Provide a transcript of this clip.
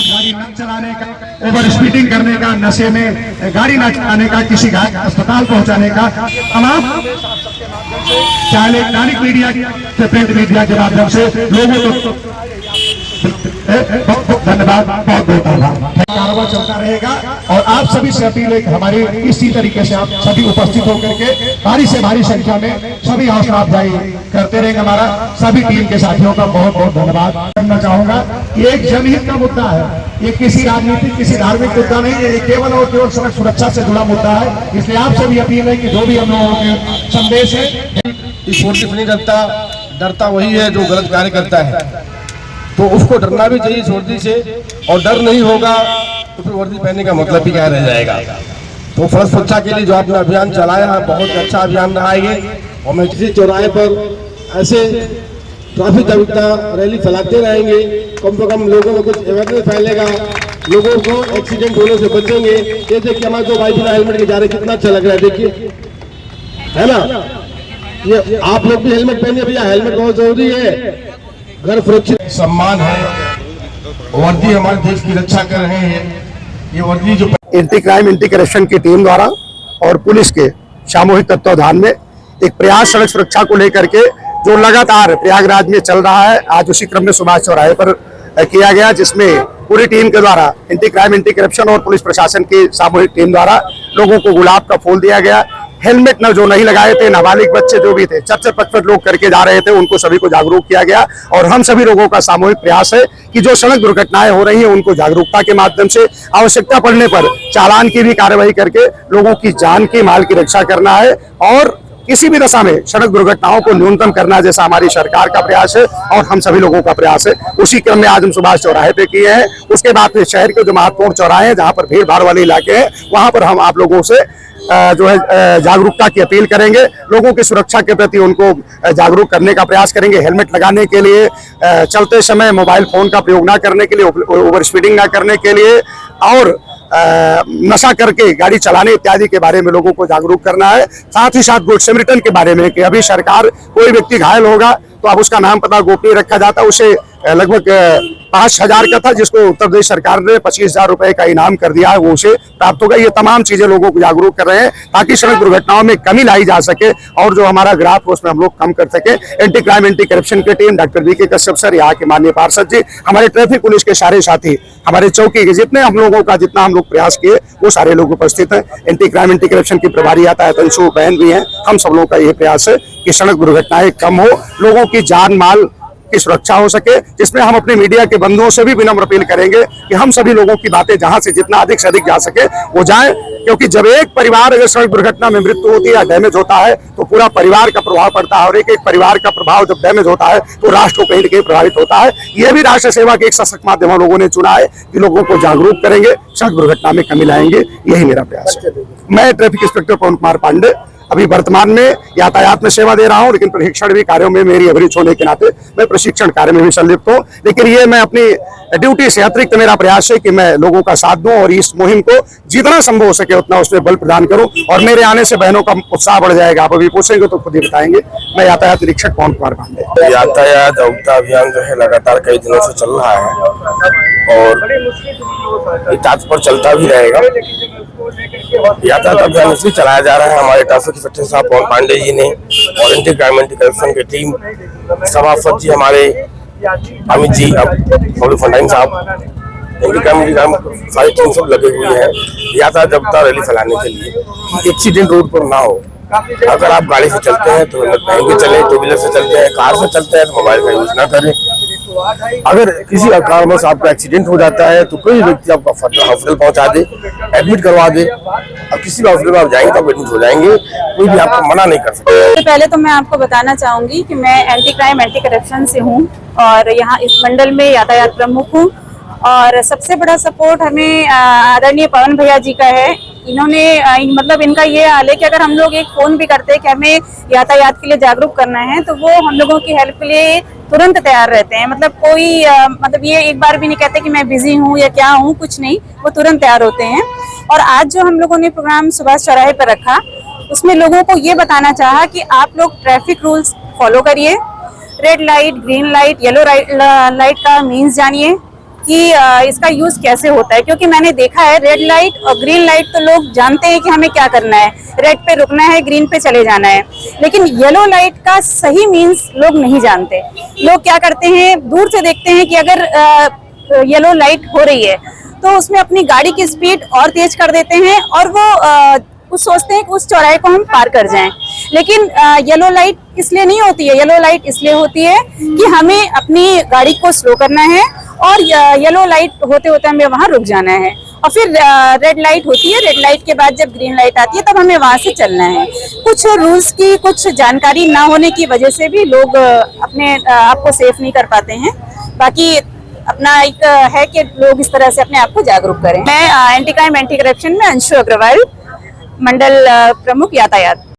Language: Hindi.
गाड़ी न चलाने का, ओवर स्पीडिंग करने का, नशे में गाड़ी न चलाने का, किसी का अस्पताल पहुंचाने का, तमाम चाहे इलेक्ट्रॉनिक मीडिया से प्रिंट मीडिया के माध्यम से लोगों को धन्यवाद, बहुत बहुत आभार। कारोबार चलता रहेगा और आप सभी से अपील है कि हमारी इसी तरीके से आप सभी उपस्थित होकर के भारी से भारी संख्या में सभी हौसला अफजाई करते रहेंगे। हमारा सभी टीम के साथियों का बहुत बहुत धन्यवाद करना चाहूंगा। ये एक जनहित का मुद्दा है, ये किसी राजनीतिक किसी धार्मिक मुद्दा नहीं है, ये केवल और केवल सड़क सुरक्षा से जुड़ा मुद्दा है। इसलिए आप सभी अपील है कि जो भी हम लोगों के संदेश है, इस वोट नहीं करता, डरता वही है जो गलत कार्य करता है, तो उसको डरना भी चाहिए वर्दी से। और डर नहीं होगा तो फिर वर्दी पहनने का मतलब भी क्या रह जाएगा। तो सड़क सुरक्षा के लिए जो आपने अभियान चलाया है बहुत अच्छा अभियान रहा है ये। और मैं किसी चौराहे पर ऐसे ट्रैफिक जागरूकता रैली चलाते रहेंगे, कम से कम लोगों में कुछ अवेयरनेस फैलेगा, लोगों को एक्सीडेंट होने से बचेंगे। ये देखिए हमारे दो भाई बिना हेलमेट के जा रहे, कितना अच्छा लग रहा है, देखिए, है ना। ये आप लोग भी हेलमेट पहनिए भैया, हेलमेट बहुत जरूरी है। घर सुरक्षित सम्मान है, वर्दी हमारे देश की रक्षा कर रहे हैं। ये वर्दी जो एंटी क्राइम एंटी करप्शन की टीम द्वारा और पुलिस के सामूहिक तत्वाधान में एक प्रयास सड़क सुरक्षा को लेकर के जो लगातार प्रयागराज में चल रहा है, आज उसी क्रम में सुभाष चौराहे पर किया गया, जिसमें पूरी टीम के द्वारा एंटी क्राइम एंटी करप्शन और पुलिस प्रशासन की सामूहिक टीम द्वारा लोगों को गुलाब का फूल दिया गया। हेलमेट न जो नहीं लगाए थे, नाबालिग बच्चे जो भी थे, 4-5 लोग करके जा रहे थे, उनको सभी को जागरूक किया गया। और हम सभी लोगों का सामूहिक प्रयास है कि जो सड़क दुर्घटनाएं हो रही हैं उनको जागरूकता के माध्यम से आवश्यकता पड़ने पर चालान की भी कार्रवाई करके लोगों की जान की माल की रक्षा करना है और किसी भी दशा में सड़क दुर्घटनाओं को न्यूनतम करना, जैसा हमारी सरकार का प्रयास है और हम सभी लोगों का प्रयास है। उसी क्रम में आज हम सुभाष चौराहे पे किए हैं। उसके बाद फिर शहर के जो महत्वपूर्ण चौराहे हैं, जहां पर भीड़ भाड़ वाले इलाके हैं, वहां पर हम आप लोगों से जो है जागरूकता की अपील करेंगे, लोगों की सुरक्षा के प्रति उनको जागरूक करने का प्रयास करेंगे। हेलमेट लगाने के लिए, चलते समय मोबाइल फोन का प्रयोग ना करने के लिए, ओवर स्पीडिंग ना करने के लिए और नशा करके गाड़ी चलाने इत्यादि के बारे में लोगों को जागरूक करना है। साथ ही साथ गुड सिमरिटन के बारे में कि अभी सरकार कोई व्यक्ति घायल होगा तो अब उसका नाम पता गोपनीय रखा जाता, उसे लगभग 5,000 का था, जिसको उत्तर प्रदेश सरकार ने 25,000 रुपए का इनाम कर दिया है, वो उसे प्राप्त होगा। ये तमाम चीजें लोगों को जागरूक कर रहे हैं ताकि सड़क दुर्घटनाओं में कमी लाई जा सके और जो हमारा ग्राफ है उसमें हम लोग कम कर सके। एंटी क्राइम एंटी करप्शन की टीम, डॉक्टर वी के कश्यप सर, यहाँ के माननीय पार्षद जी, हमारे ट्रैफिक पुलिस के सारे साथी, हमारे चौकी के जितने हम लोगों का जितना हम लोग प्रयास किए वो सारे लोग उपस्थित हैं। एंटी क्राइम एंटी करप्शन की प्रभारी यातायात अंशु बहन भी हैं। हम सब लोगों का यह प्रयास है कि सड़क दुर्घटनाएं कम हो, लोगों की जान माल की सुरक्षा हो सके, जिसमें हम अपने मीडिया के बंधुओं से भी विनम्र अपील करेंगे कि हम सभी लोगों की बातें जहां से जितना अधिक से अधिक जा सके वो जाए, क्योंकि जब एक परिवार अगर सड़क दुर्घटना में मृत्यु होती है या डैमेज होता है तो पूरा परिवार का प्रभाव पड़ता है और एक एक परिवार का प्रभाव जब डैमेज होता है तो राष्ट्र को कहीं न कहीं प्रभावित होता है। यह भी राष्ट्र सेवा के एक सशक्त माध्यम हम लोगों ने चुना है कि लोगों को जागरूक करेंगे, सड़क दुर्घटना में कमी लाएंगे, यही मेरा प्रयास है। मैं ट्रैफिक इंस्पेक्टर पवन कुमार पांडे अभी वर्तमान में यातायात में सेवा दे रहा हूं, लेकिन प्रशिक्षण भी कार्यों में मेरी अभिरुचि होने के नाते मैं प्रशिक्षण कार्य में भी संलिप्त हूं। लेकिन ये मैं अपनी ड्यूटी से अतिरिक्त मेरा प्रयास है कि मैं लोगों का साथ दूं और इस मुहिम को जितना संभव हो सके उतना उसमें बल प्रदान करूं और मेरे आने से बहनों का उत्साह बढ़ जाएगा। आप अभी पूछेंगे तो खुद ही बताएंगे। मैं यातायात निरीक्षक पवन कुमार पांडे। यातायात जागरूकता अभियान जो है लगातार कई दिनों से चल रहा है और ताज पर चलता भी रहेगा। यातायात अभियान इसलिए चलाया जा रहा है, हमारे ट्रैफिक इंस्पेक्टर साहब पवन पांडे जी ने और एंटी क्राइम एंटी करप्शन की टीम, सभापति जी हमारे अमित जी, अब फंडाइन साहब, एंटी क्राइम सारी टीम सब लगे हुए हैं यातायात जागरूकता रैली फैलाने के लिए। एक्सीडेंट रोड पर ना हो, अगर आप गाड़ी से चलते हैं तो हेलमेट पहन के चले, टू व्हीलर से चलते हैं, कार से चलते हैं तो मोबाइल का यूज ना करें। अगर किसी कारणवश आपका एक्सीडेंट हो जाता है तो कोई व्यक्ति आपका हॉस्पिटल पहुंचा दे, एडमिट करवा दे। अब किसी भी हॉस्पिटल में आप जाएंगे तो आप एडमिट हो जाएंगे, कोई भी आपको मना नहीं कर सकता। पहले तो मैं आपको बताना चाहूंगी कि मैं एंटी क्राइम एंटी करप्शन से हूं और यहाँ इस मंडल में यातायात प्रमुख हूं और सबसे बड़ा सपोर्ट हमें आदरणीय पवन भैया जी का है। इन्होंने मतलब इनका ये हाल है कि अगर हम लोग एक फोन भी करते हैं कि हमें यातायात के लिए जागरूक करना है तो वो हम लोगों की हेल्प के लिए तुरंत तैयार रहते हैं। मतलब कोई मतलब ये एक बार भी नहीं कहते कि मैं बिजी हूँ या क्या हूँ, कुछ नहीं, वो तुरंत तैयार होते हैं। और आज जो हम लोगों ने प्रोग्राम सुभाष चौराहे पर रखा उसमें लोगों को ये बताना चाहा कि आप लोग ट्रैफिक रूल्स फॉलो करिए, red light, green light, yellow light का मीन्स जानिए, कि इसका यूज कैसे होता है, क्योंकि मैंने देखा है रेड लाइट और ग्रीन लाइट तो लोग जानते हैं कि हमें क्या करना है, रेड पे रुकना है, ग्रीन पे चले जाना है, लेकिन येलो लाइट का सही मीन्स लोग नहीं जानते। लोग क्या करते हैं, दूर से देखते हैं कि अगर येलो लाइट हो रही है तो उसमें अपनी गाड़ी की स्पीड और तेज कर देते हैं और वो कुछ सोचते हैं कि उस चौराहे को हम पार कर जाएं। लेकिन येलो लाइट इसलिए नहीं होती है, येलो लाइट इसलिए होती है कि हमें अपनी गाड़ी को स्लो करना है और येलो लाइट होते होते हमें वहां रुक जाना है, और फिर रेड लाइट होती है। रेड लाइट के बाद जब ग्रीन लाइट आती है तब हमें वहां से चलना है। कुछ रूल्स की कुछ जानकारी ना होने की वजह से भी लोग अपने आप को सेफ नहीं कर पाते हैं। बाकी अपना एक है कि लोग इस तरह से अपने आप को जागरूक करें। मैं एंटी क्राइम एंटी करप्शन में अंशु अग्रवाल, मंडल प्रमुख यातायात।